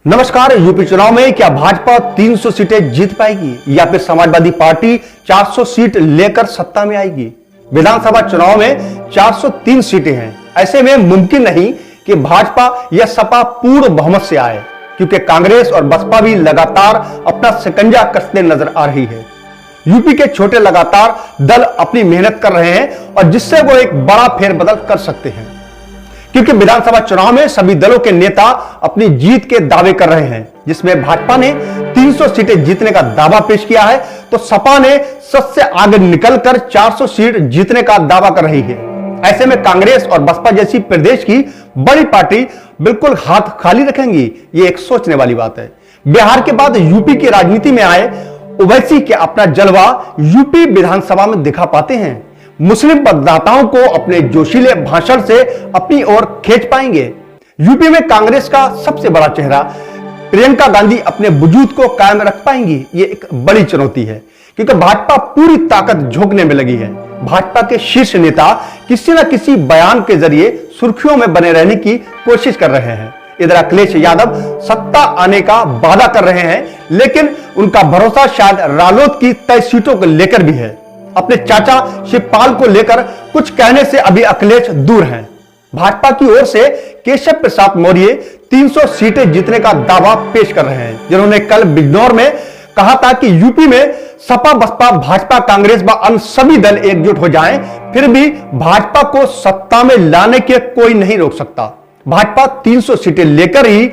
नमस्कार। यूपी चुनाव में क्या भाजपा 300 सीटें जीत पाएगी या फिर समाजवादी पार्टी 400 सीट लेकर सत्ता में आएगी? विधानसभा चुनाव में 403 सीटें हैं। ऐसे में मुमकिन नहीं कि भाजपा या सपा पूर्ण बहुमत से आए, क्योंकि कांग्रेस और बसपा भी लगातार अपना शिकंजा कसते नजर आ रही है। यूपी के छोटे लगातार दल अपनी मेहनत कर रहे हैं और जिससे वो एक बड़ा फेरबदल कर सकते हैं, क्योंकि विधानसभा चुनाव में सभी दलों के नेता अपनी जीत के दावे कर रहे हैं। जिसमें भाजपा ने 300 सीटें जीतने का दावा पेश किया है, तो सपा ने सबसे आगे निकलकर 400 सीट जीतने का दावा कर रही है। ऐसे में कांग्रेस और बसपा जैसी प्रदेश की बड़ी पार्टी बिल्कुल हाथ खाली रखेंगी, ये एक सोचने वाली बात है। बिहार के बाद यूपी की राजनीति में आए ओवैसी के अपना जलवा यूपी विधानसभा में दिखा पाते हैं। मुस्लिम मतदाताओं को अपने जोशीले भाषण से अपनी ओर खींच पाएंगे। यूपी में कांग्रेस का सबसे बड़ा चेहरा प्रियंका गांधी अपने वजूद को कायम रख पाएंगी, ये एक बड़ी चुनौती है, क्योंकि भाजपा पूरी ताकत झोंकने में लगी है। भाजपा के शीर्ष नेता किसी न किसी बयान के जरिए सुर्खियों में बने रहने की कोशिश कर रहे हैं। इधर अखिलेश यादव सत्ता आने का वादा कर रहे हैं, लेकिन उनका भरोसा शायद रालोद की तय सीटों को लेकर भी है। अपने चाचा शिवपाल को लेकर कुछ कहने से अभी अखिलेश दूर हैं। भाजपा की ओर से केशव प्रसाद मौर्य 300 सीटें जीतने का दावा पेश कर रहे हैं, जिन्होंने कल बिजनौर में कहा था कि यूपी में सपा बसपा भाजपा कांग्रेस व अन्य सभी दल एकजुट हो जाएं, फिर भी भाजपा को सत्ता में लाने के कोई नहीं रोक सकता। भाजपा 300 सीटें लेकर ही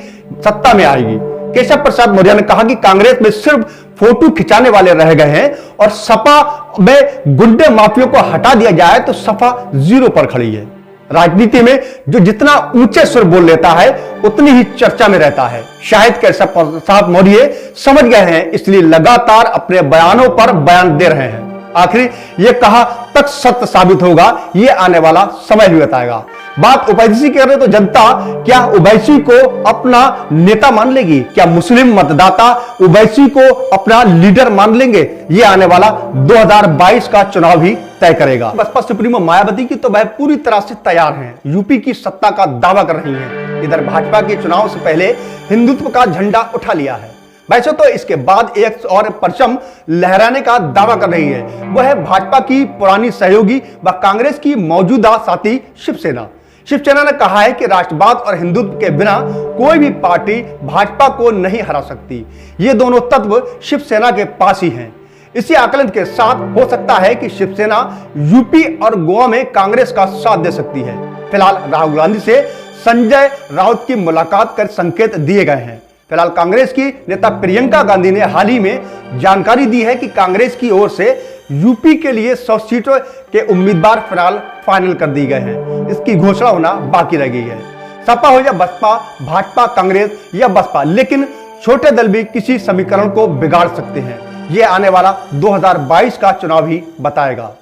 सत्ता में आएगी। केशव प्रसाद मौर्य ने कहा कि कांग्रेस में सिर्फ फोटो खिंचाने वाले रह गए हैं और सपा में गुंडे माफियों को हटा दिया जाए तो सपा जीरो पर खड़ी है। राजनीति में जो जितना ऊंचे सुर बोल लेता है उतनी ही चर्चा में रहता है। शायद केशव प्रसाद मौर्य समझ गए हैं, इसलिए लगातार अपने बयानों पर बयान दे रहे हैं। आखिर यह कहा तक सत्य साबित होगा, यह आने वाला समय ही बताएगा। बात ओवैसी की करें तो जनता क्या ओवैसी को अपना नेता मान लेगी? क्या मुस्लिम मतदाता ओवैसी को अपना लीडर मान लेंगे? यह आने वाला 2022 का चुनाव ही तय करेगा। बसपा सुप्रीमो मायावती की तो वह पूरी तरह से तैयार हैं, यूपी की सत्ता का दावा कर रही हैं। इधर भाजपा के चुनाव से पहले हिंदुत्व का झंडा उठा लिया है। वैसे तो इसके बाद एक और परचम लहराने का दावा कर रही है, वह है भाजपा की पुरानी सहयोगी व कांग्रेस की मौजूदा साथी शिवसेना। शिवसेना ने कहा है कि राष्ट्रवाद और हिंदुत्व के बिना कोई भी पार्टी भाजपा को नहीं हरा सकती। ये दोनों तत्व शिवसेना के पास ही हैं। इसी आकलन के साथ हो सकता है कि शिवसेना यूपी और गोवा में कांग्रेस का साथ दे सकती है। फिलहाल राहुल गांधी से संजय राउत की मुलाकात कर संकेत दिए गए हैं। फिलहाल कांग्रेस की नेता प्रियंका गांधी ने हाल ही में जानकारी दी है कि कांग्रेस की ओर से यूपी के लिए 100 सीटों के उम्मीदवार फिलहाल फाइनल कर दिए गए हैं। इसकी घोषणा होना बाकी रह गई है। सपा हो या बसपा, भाजपा कांग्रेस या बसपा, लेकिन छोटे दल भी किसी समीकरण को बिगाड़ सकते हैं। यह आने वाला 2022 का चुनाव ही बताएगा।